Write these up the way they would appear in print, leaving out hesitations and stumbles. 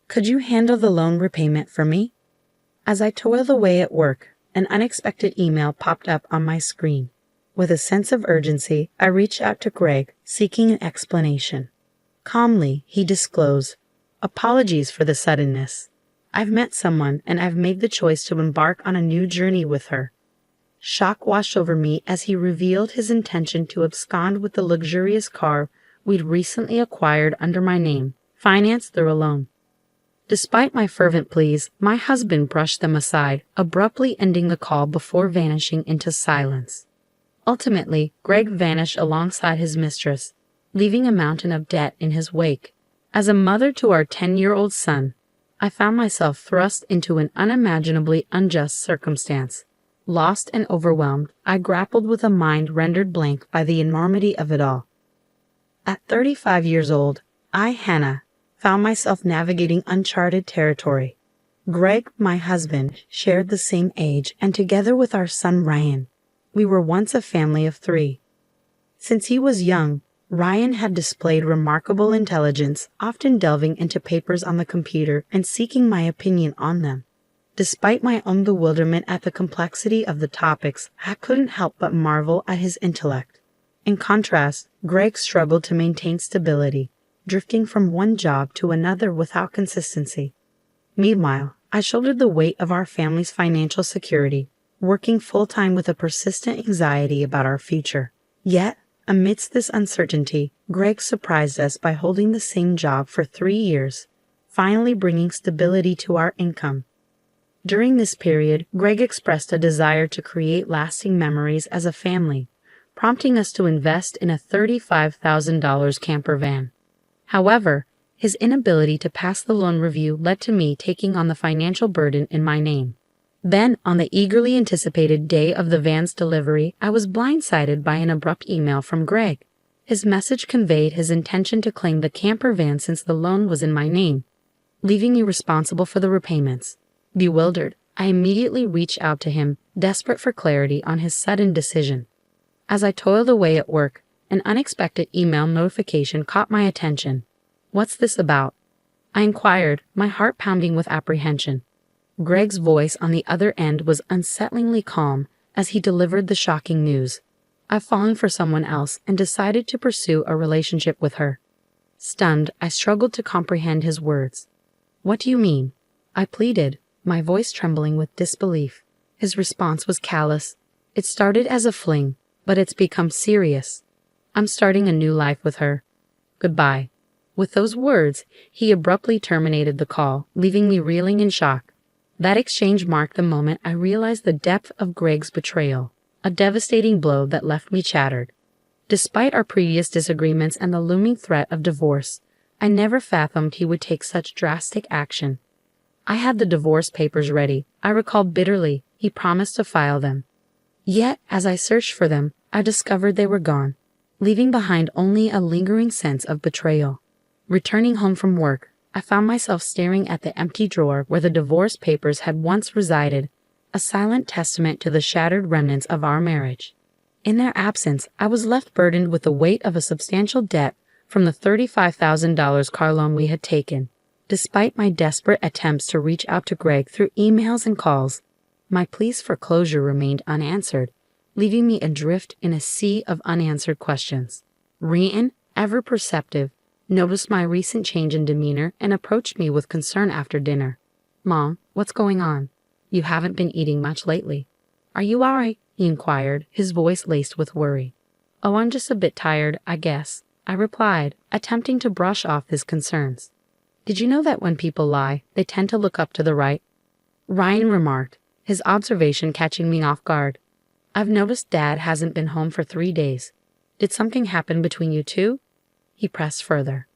Could you handle the loan repayment for me? As I toiled away at work, an unexpected email popped up on my screen. With a sense of urgency, I reached out to Greg, seeking an explanation. Calmly, he disclosed, "Apologies for the suddenness. I've met someone and I've made the choice to embark on a new journey with her." Shock washed over me as he revealed his intention to abscond with the luxurious car we'd recently acquired under my name, financed through a loan. Despite my fervent pleas, my husband brushed them aside, abruptly ending the call before vanishing into silence. Ultimately, Greg vanished alongside his mistress, leaving a mountain of debt in his wake. As a mother to our 10-year-old son, I found myself thrust into an unimaginably unjust circumstance. Lost and overwhelmed, I grappled with a mind rendered blank by the enormity of it all. At 35 years old, Hannah, found myself navigating uncharted territory. Greg, my husband, shared the same age, and together with our son Ryan, we were once a family of 3. Since he was young, Ryan had displayed remarkable intelligence, often delving into papers on the computer and seeking my opinion on them. Despite my own bewilderment at the complexity of the topics, I couldn't help but marvel at his intellect. In contrast, Greg struggled to maintain stability, drifting from one job to another without consistency. Meanwhile, I shouldered the weight of our family's financial security, working full-time with a persistent anxiety about our future. Yet, amidst this uncertainty, Greg surprised us by holding the same job for 3 years, finally bringing stability to our income. During this period, Greg expressed a desire to create lasting memories as a family, prompting us to invest in a $35,000 camper van. However, his inability to pass the loan review led to me taking on the financial burden in my name. Then, on the eagerly anticipated day of the van's delivery, I was blindsided by an abrupt email from Greg. His message conveyed his intention to claim the camper van since the loan was in my name, leaving me responsible for the repayments. Bewildered, I immediately reached out to him, desperate for clarity on his sudden decision. As I toiled away at work, an unexpected email notification caught my attention. "What's this about?" I inquired, my heart pounding with apprehension. Greg's voice on the other end was unsettlingly calm as he delivered the shocking news. "I've fallen for someone else and decided to pursue a relationship with her." Stunned, I struggled to comprehend his words. "What do you mean?" I pleaded, my voice trembling with disbelief. His response was callous. "It started as a fling, but it's become serious. I'm starting a new life with her. Goodbye." With those words, he abruptly terminated the call, leaving me reeling in shock. That exchange marked the moment I realized the depth of Greg's betrayal, a devastating blow that left me shattered. Despite our previous disagreements and the looming threat of divorce, I never fathomed he would take such drastic action. I had the divorce papers ready, I recalled bitterly. He promised to file them. Yet, as I searched for them, I discovered they were gone, leaving behind only a lingering sense of betrayal. Returning home from work, I found myself staring at the empty drawer where the divorce papers had once resided, a silent testament to the shattered remnants of our marriage. In their absence, I was left burdened with the weight of a substantial debt from the $35,000 car loan we had taken. Despite my desperate attempts to reach out to Greg through emails and calls, my pleas for closure remained unanswered, leaving me adrift in a sea of unanswered questions. Ryan, ever perceptive, noticed my recent change in demeanor and approached me with concern after dinner. "Mom, what's going on? You haven't been eating much lately." "Are you all right?" he inquired, his voice laced with worry. "Oh, I'm just a bit tired, I guess," I replied, attempting to brush off his concerns. "Did you know that when people lie, they tend to look up to the right?" Ryan remarked, his observation catching me off guard. "I've noticed Dad hasn't been home for 3 days. Did something happen between you two?" He pressed further.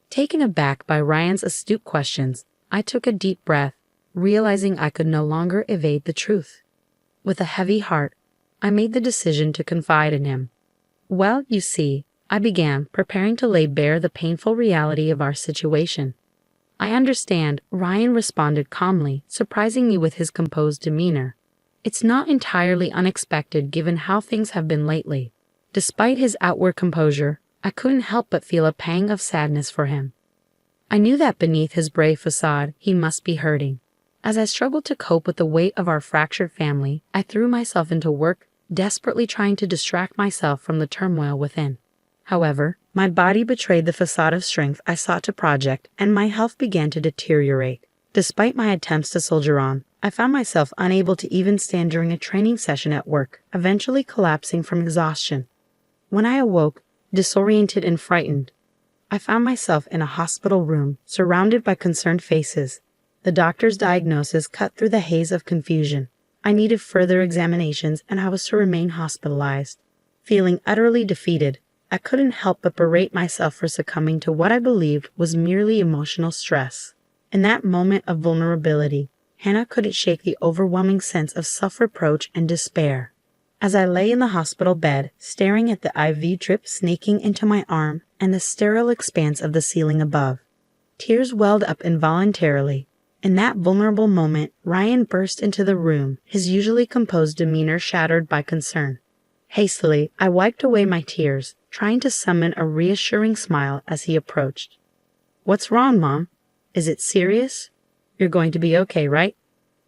Taken aback by Ryan's astute questions, I took a deep breath, realizing I could no longer evade the truth. With a heavy heart, I made the decision to confide in him. "Well, you see," I began, preparing to lay bare the painful reality of our situation. "I understand," Ryan responded calmly, surprising me with his composed demeanor. "It's not entirely unexpected given how things have been lately." Despite his outward composure, I couldn't help but feel a pang of sadness for him. I knew that beneath his brave facade, he must be hurting. As I struggled to cope with the weight of our fractured family, I threw myself into work, desperately trying to distract myself from the turmoil within. However, my body betrayed the facade of strength I sought to project, and my health began to deteriorate. Despite my attempts to soldier on, I found myself unable to even stand during a training session at work, eventually collapsing from exhaustion. When I awoke, disoriented and frightened, I found myself in a hospital room, surrounded by concerned faces. The doctor's diagnosis cut through the haze of confusion. I needed further examinations, and I was to remain hospitalized. Feeling utterly defeated, I couldn't help but berate myself for succumbing to what I believed was merely emotional stress. In that moment of vulnerability, Hannah couldn't shake the overwhelming sense of self-reproach and despair. As I lay in the hospital bed, staring at the IV drip snaking into my arm and the sterile expanse of the ceiling above, tears welled up involuntarily. In that vulnerable moment, Ryan burst into the room, his usually composed demeanor shattered by concern. Hastily, I wiped away my tears, trying to summon a reassuring smile as he approached. "What's wrong, Mom? Is it serious? You're going to be okay, right?"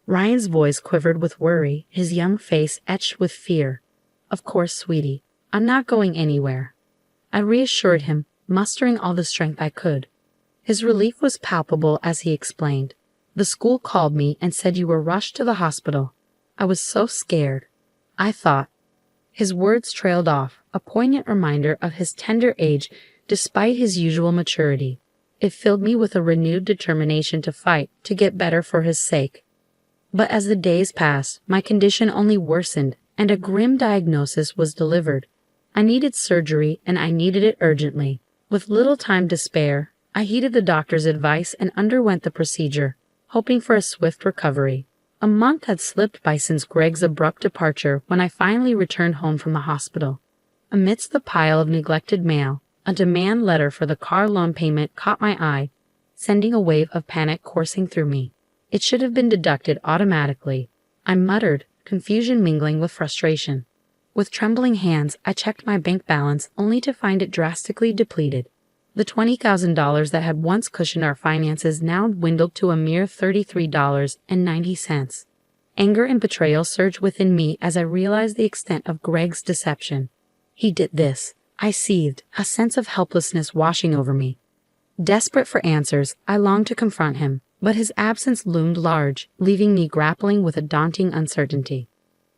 Ryan's voice quivered with worry, his young face etched with fear. "Of course, sweetie. I'm not going anywhere," I reassured him, mustering all the strength I could. His relief was palpable as he explained. "The school called me and said you were rushed to the hospital. I was so scared. I thought—" His words trailed off, a poignant reminder of his tender age despite his usual maturity. It filled me with a renewed determination to fight, to get better for his sake. But as the days passed, my condition only worsened, and a grim diagnosis was delivered. I needed surgery, and I needed it urgently. With little time to spare, I heeded the doctor's advice and underwent the procedure, hoping for a swift recovery. A month had slipped by since Greg's abrupt departure when I finally returned home from the hospital. Amidst the pile of neglected mail, a demand letter for the car loan payment caught my eye, sending a wave of panic coursing through me. It should have been deducted automatically, I muttered, confusion mingling with frustration. With trembling hands, I checked my bank balance only to find it drastically depleted. The $20,000 that had once cushioned our finances now dwindled to a mere $33.90. Anger and betrayal surged within me as I realized the extent of Greg's deception. He did this. I seethed, a sense of helplessness washing over me. Desperate for answers, I longed to confront him, but his absence loomed large, leaving me grappling with a daunting uncertainty.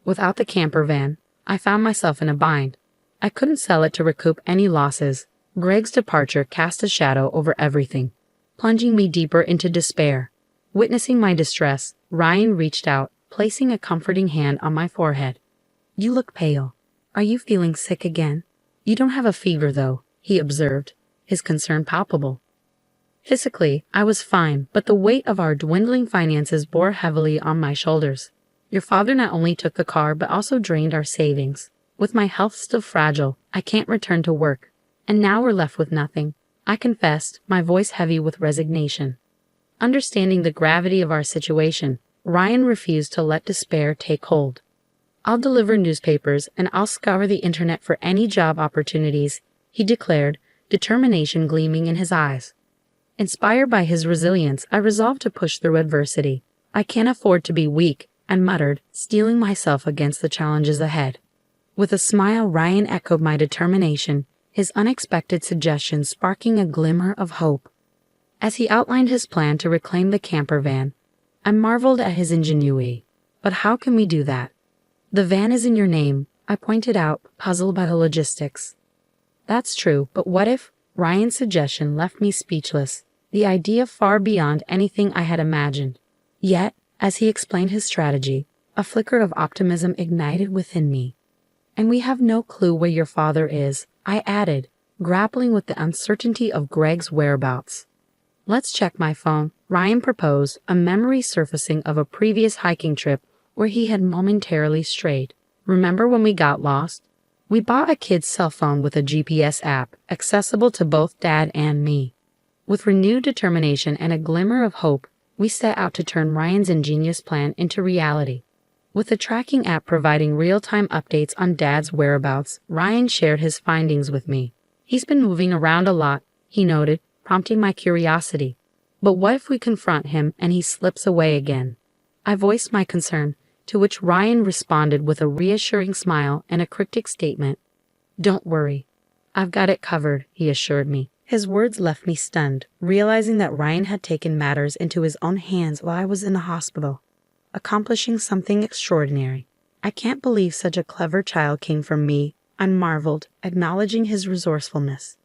Without the camper van, I found myself in a bind. I couldn't sell it to recoup any losses. Greg's departure cast a shadow over everything, plunging me deeper into despair. Witnessing my distress, Ryan reached out, placing a comforting hand on my forehead. "You look pale. Are you feeling sick again? You don't have a fever, though," he observed, his concern palpable. Physically, I was fine, but the weight of our dwindling finances bore heavily on my shoulders. Your father not only took the car but also drained our savings. With my health still fragile, I can't return to work. And now we're left with nothing, I confessed, my voice heavy with resignation. Understanding the gravity of our situation, Ryan refused to let despair take hold. "I'll deliver newspapers and I'll scour the internet for any job opportunities," he declared, determination gleaming in his eyes. Inspired by his resilience, I resolved to push through adversity. "I can't afford to be weak," I muttered, steeling myself against the challenges ahead. With a smile, Ryan echoed my determination, his unexpected suggestion sparking a glimmer of hope. As he outlined his plan to reclaim the camper van, I marveled at his ingenuity. "But how can we do that?" "The van is in your name," I pointed out, puzzled by the logistics. "That's true, but what if—" Ryan's suggestion left me speechless, the idea far beyond anything I had imagined. Yet, as he explained his strategy, a flicker of optimism ignited within me. "And we have no clue where your father is," I added, grappling with the uncertainty of Greg's whereabouts. "Let's check my phone," Ryan proposed, a memory surfacing of a previous hiking trip where he had momentarily strayed. "Remember when we got lost? We bought a kid's cell phone with a GPS app, accessible to both Dad and me." With renewed determination and a glimmer of hope, we set out to turn Ryan's ingenious plan into reality. With the tracking app providing real-time updates on Dad's whereabouts, Ryan shared his findings with me. "He's been moving around a lot," he noted, prompting my curiosity. But what if we confront him and he slips away again? I voiced my concern, to which Ryan responded with a reassuring smile and a cryptic statement. "Don't worry. I've got it covered," he assured me. His words left me stunned, realizing that Ryan had taken matters into his own hands while I was in the hospital, accomplishing something extraordinary. "I can't believe such a clever child came from me," I marveled, acknowledging his resourcefulness.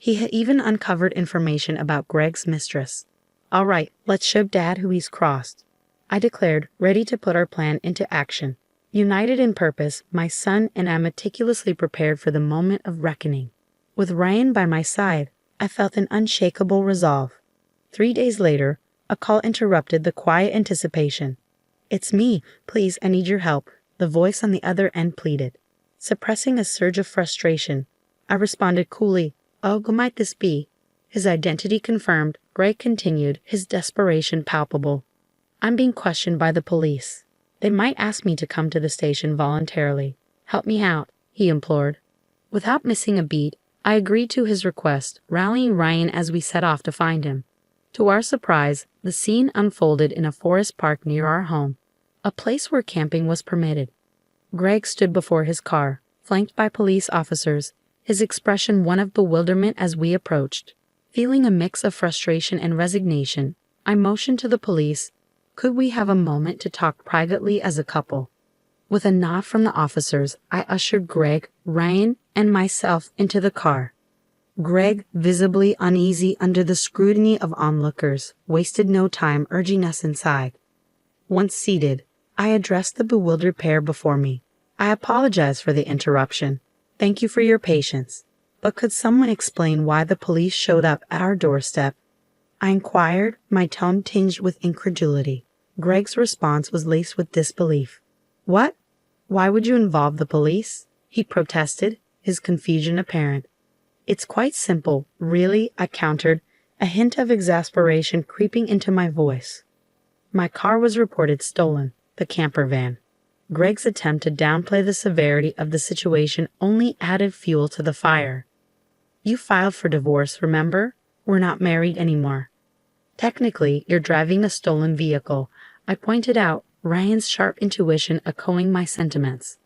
He had even uncovered information about Greg's mistress. "All right, let's show Dad who he's crossed," I declared, ready to put our plan into action. United in purpose, my son and I meticulously prepared for the moment of reckoning. With Ryan by my side, I felt an unshakable resolve. 3 days later, a call interrupted the quiet anticipation. "It's me. Please, I need your help," the voice on the other end pleaded. Suppressing a surge of frustration, I responded coolly, "Oh, who might this be?" His identity confirmed, Greg continued, his desperation palpable. "I'm being questioned by the police. They might ask me to come to the station voluntarily. Help me out," he implored. Without missing a beat, I agreed to his request, rallying Ryan as we set off to find him. To our surprise, the scene unfolded in a forest park near our home, a place where camping was permitted. Greg stood before his car, flanked by police officers, his expression one of bewilderment as we approached. Feeling a mix of frustration and resignation, I motioned to the police, "Could we have a moment to talk privately as a couple?" With a nod from the officers, I ushered Greg, Ryan, and myself into the car. Greg, visibly uneasy under the scrutiny of onlookers, wasted no time urging us inside. Once seated, I addressed the bewildered pair before me. "I apologize for the interruption. Thank you for your patience. But could someone explain why the police showed up at our doorstep?" I inquired, my tone tinged with incredulity. Greg's response was laced with disbelief. "What? Why would you involve the police?" he protested, his confusion apparent. "It's quite simple, really," I countered, a hint of exasperation creeping into my voice. "My car was reported stolen, the camper van." Greg's attempt to downplay the severity of the situation only added fuel to the fire. "You filed for divorce, remember? We're not married anymore." "Technically, you're driving a stolen vehicle," I pointed out, Ryan's sharp intuition echoing my sentiments.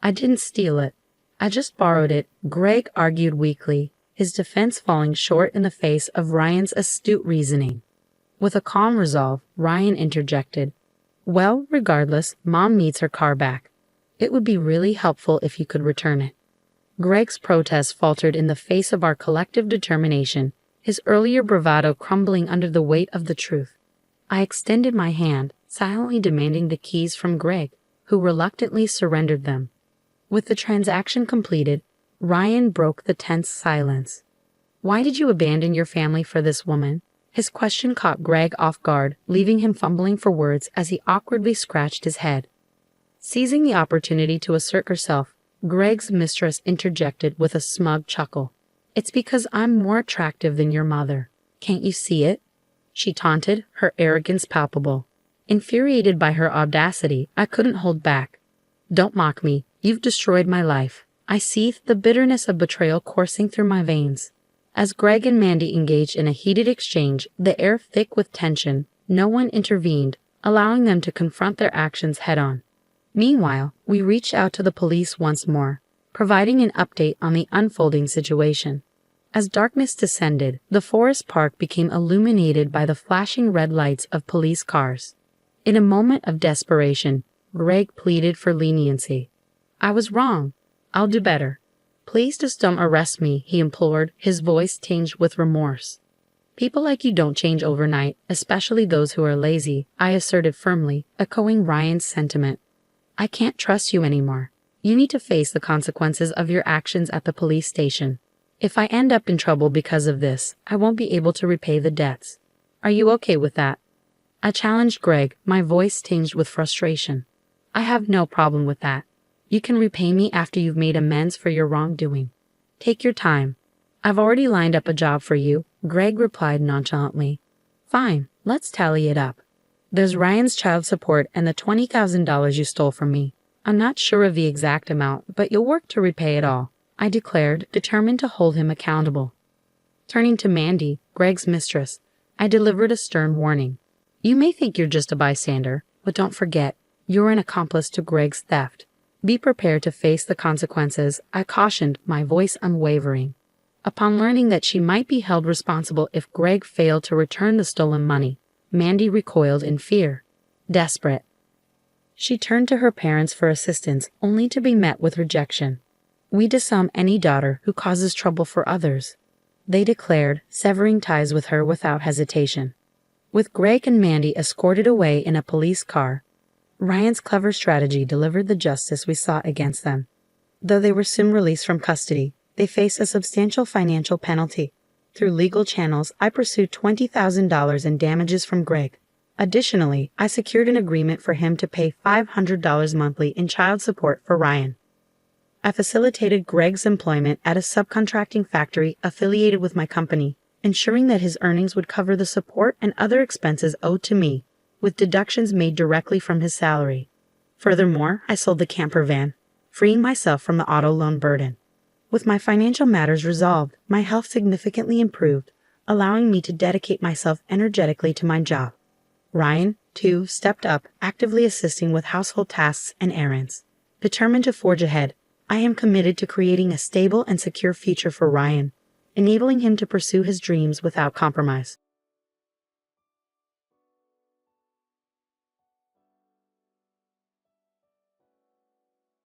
"I didn't steal it. I just borrowed it," Greg argued weakly, his defense falling short in the face of Ryan's astute reasoning. With a calm resolve, Ryan interjected, "Well, regardless, Mom needs her car back. It would be really helpful if you could return it." Greg's protest faltered in the face of our collective determination, his earlier bravado crumbling under the weight of the truth. I extended my hand, silently demanding the keys from Greg, who reluctantly surrendered them. With the transaction completed, Ryan broke the tense silence. "Why did you abandon your family for this woman?" His question caught Greg off guard, leaving him fumbling for words as he awkwardly scratched his head. Seizing the opportunity to assert herself, Greg's mistress interjected with a smug chuckle. "It's because I'm more attractive than your mother. Can't you see it?" She taunted, her arrogance palpable. Infuriated by her audacity, I couldn't hold back. "Don't mock me. You've destroyed my life." I seethed, the bitterness of betrayal coursing through my veins. As Greg and Mandy engaged in a heated exchange, the air thick with tension, no one intervened, allowing them to confront their actions head-on. Meanwhile, we reached out to the police once more, providing an update on the unfolding situation. As darkness descended, the forest park became illuminated by the flashing red lights of police cars. In a moment of desperation, Greg pleaded for leniency. "I was wrong. I'll do better. Please just don't arrest me," he implored, his voice tinged with remorse. "People like you don't change overnight, especially those who are lazy," I asserted firmly, echoing Ryan's sentiment. "I can't trust you anymore. You need to face the consequences of your actions at the police station. If I end up in trouble because of this, I won't be able to repay the debts. Are you okay with that?" I challenged Greg, my voice tinged with frustration. "I have no problem with that. You can repay me after you've made amends for your wrongdoing. Take your time. I've already lined up a job for you," Greg replied nonchalantly. "Fine, let's tally it up. There's Ryan's child support and the $20,000 you stole from me. I'm not sure of the exact amount, but you'll work to repay it all," I declared, determined to hold him accountable. Turning to Mandy, Greg's mistress, I delivered a stern warning. You may think you're just a bystander, but don't forget, you're an accomplice to Greg's theft. Be prepared to face the consequences, I cautioned, my voice unwavering. Upon learning that she might be held responsible if Greg failed to return the stolen money, Mandy recoiled in fear. Desperate, she turned to her parents for assistance, only to be met with rejection. We disown any daughter who causes trouble for others, they declared, severing ties with her without hesitation. With Greg and Mandy escorted away in a police car, Ryan's clever strategy delivered the justice we sought against them. Though they were soon released from custody, they faced a substantial financial penalty. Through legal channels, I pursued $20,000 in damages from Greg. Additionally, I secured an agreement for him to pay $500 monthly in child support for Ryan. I facilitated Greg's employment at a subcontracting factory affiliated with my company, ensuring that his earnings would cover the support and other expenses owed to me, with deductions made directly from his salary. Furthermore, I sold the camper van, freeing myself from the auto loan burden. With my financial matters resolved, my health significantly improved, allowing me to dedicate myself energetically to my job. Ryan, too, stepped up, actively assisting with household tasks and errands. Determined to forge ahead, I am committed to creating a stable and secure future for Ryan, enabling him to pursue his dreams without compromise.